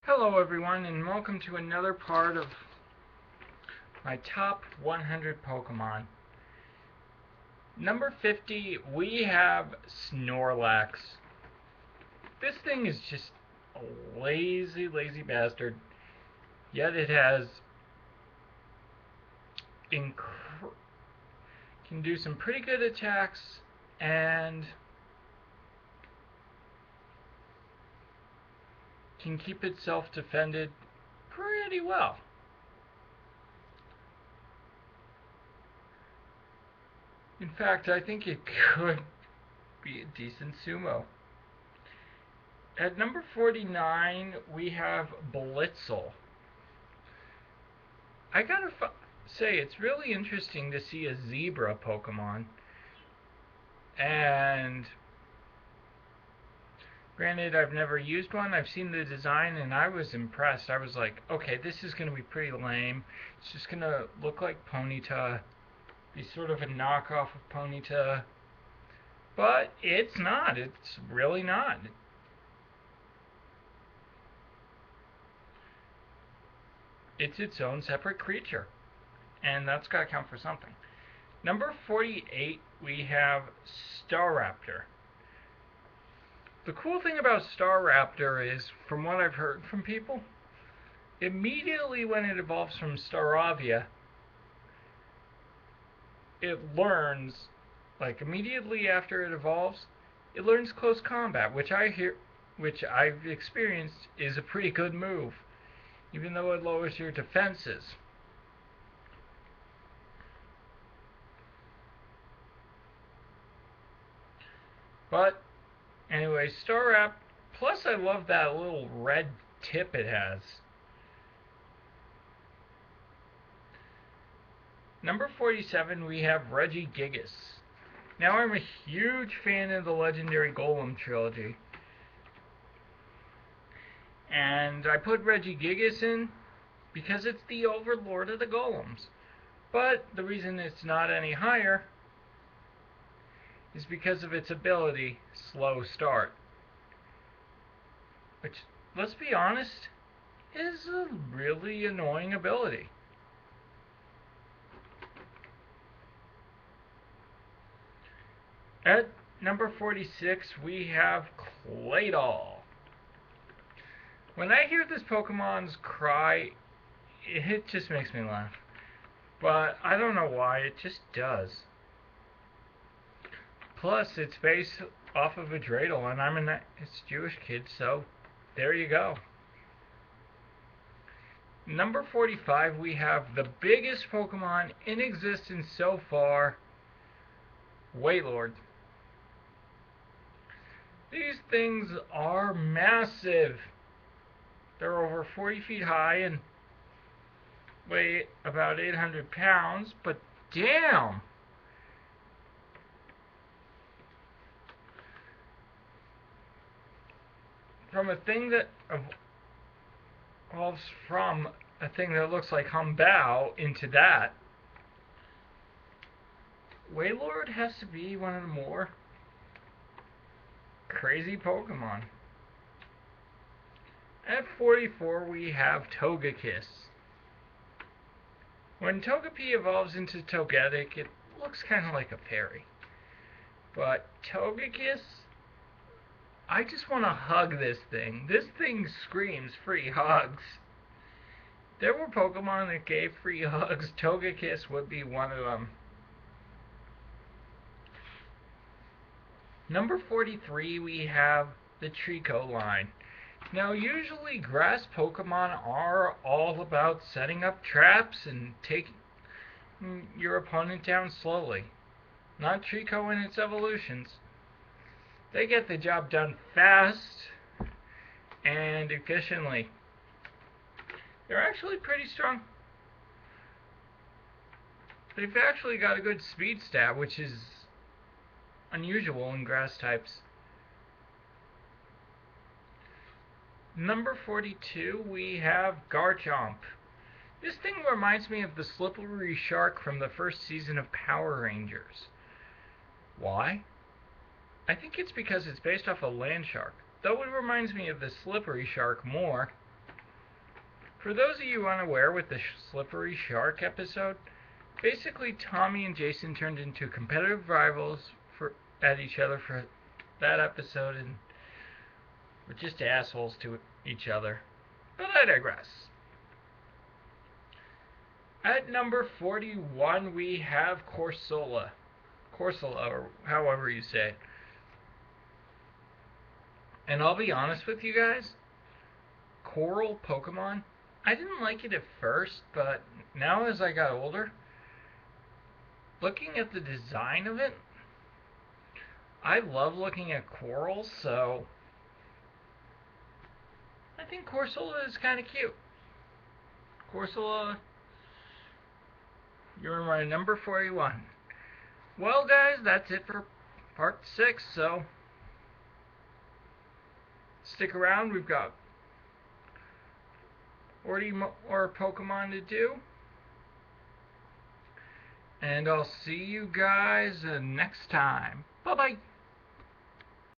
Hello everyone, and welcome to another part of my top 100 Pokemon. Number 50, we have Snorlax. This thing is just a lazy, lazy bastard, yet it has can do some pretty good attacks and can keep itself defended pretty well. In fact, I think it could be a decent sumo. At number 49, we have Blitzel. I gotta say, it's really interesting to see a zebra Pokemon. And granted, I've never used one. I've seen the design and I was impressed. I was like, okay, this is going to be pretty lame. It's just going to look like Ponyta, be sort of a knockoff of Ponyta. But it's not. It's really not. It's its own separate creature. And that's got to count for something. Number 48, we have Staraptor. The cool thing about Staraptor is, from what I've heard from people, immediately when it evolves from Staravia, it learns, like immediately after it evolves, it learns close combat, which I've experienced is a pretty good move, even though it lowers your defenses. But anyway, Staraptor. Plus, I love that little red tip it has. Number 47, we have Regigigas. Now, I'm a huge fan of the Legendary Golem trilogy. And I put Regigigas in because it's the overlord of the Golems. But the reason it's not any higher is because of its ability, Slow Start. Which, let's be honest, is a really annoying ability. At number 46, we have Claydol. When I hear this Pokemon's cry, it just makes me laugh. But I don't know why, it just does. Plus, it's based off of a dreidel, and I'm a Jewish kid, so there you go. Number 45, we have the biggest Pokemon in existence so far, Wailord. These things are massive. They're over 40 feet high and weigh about 800 pounds, but damn! From a thing that evolves from a thing that looks like Humbao into that, Wailord has to be one of the more crazy Pokemon. At 44, we have Togekiss. When Togepi evolves into Togetic, it looks kind of like a fairy. But Togekiss, I just want to hug this thing. This thing screams free hugs. If there were Pokemon that gave free hugs, Togekiss would be one of them. Number 43, we have the Trico line. Now, usually grass Pokemon are all about setting up traps and taking your opponent down slowly. Not Trico in its evolutions. They get the job done fast and efficiently. They're actually pretty strong. They've actually got a good speed stat, which is unusual in grass types. Number 42, we have Garchomp. This thing reminds me of the slippery shark from the first season of Power Rangers. Why? I think it's because it's based off a land shark, though it reminds me of the slippery shark more. For those of you unaware with the slippery shark episode, basically Tommy and Jason turned into competitive rivals at each other for that episode, and were just assholes to each other. But I digress. At number 41, we have Corsola, or however you say it. And I'll be honest with you guys, Coral Pokemon, I didn't like it at first, but now as I got older, looking at the design of it, I love looking at corals, so I think Corsola is kind of cute. Corsola, you're my number 41. Well, guys, that's it for part 6, so stick around. We've got 40 more Pokemon to do. And I'll see you guys next time. Bye-bye.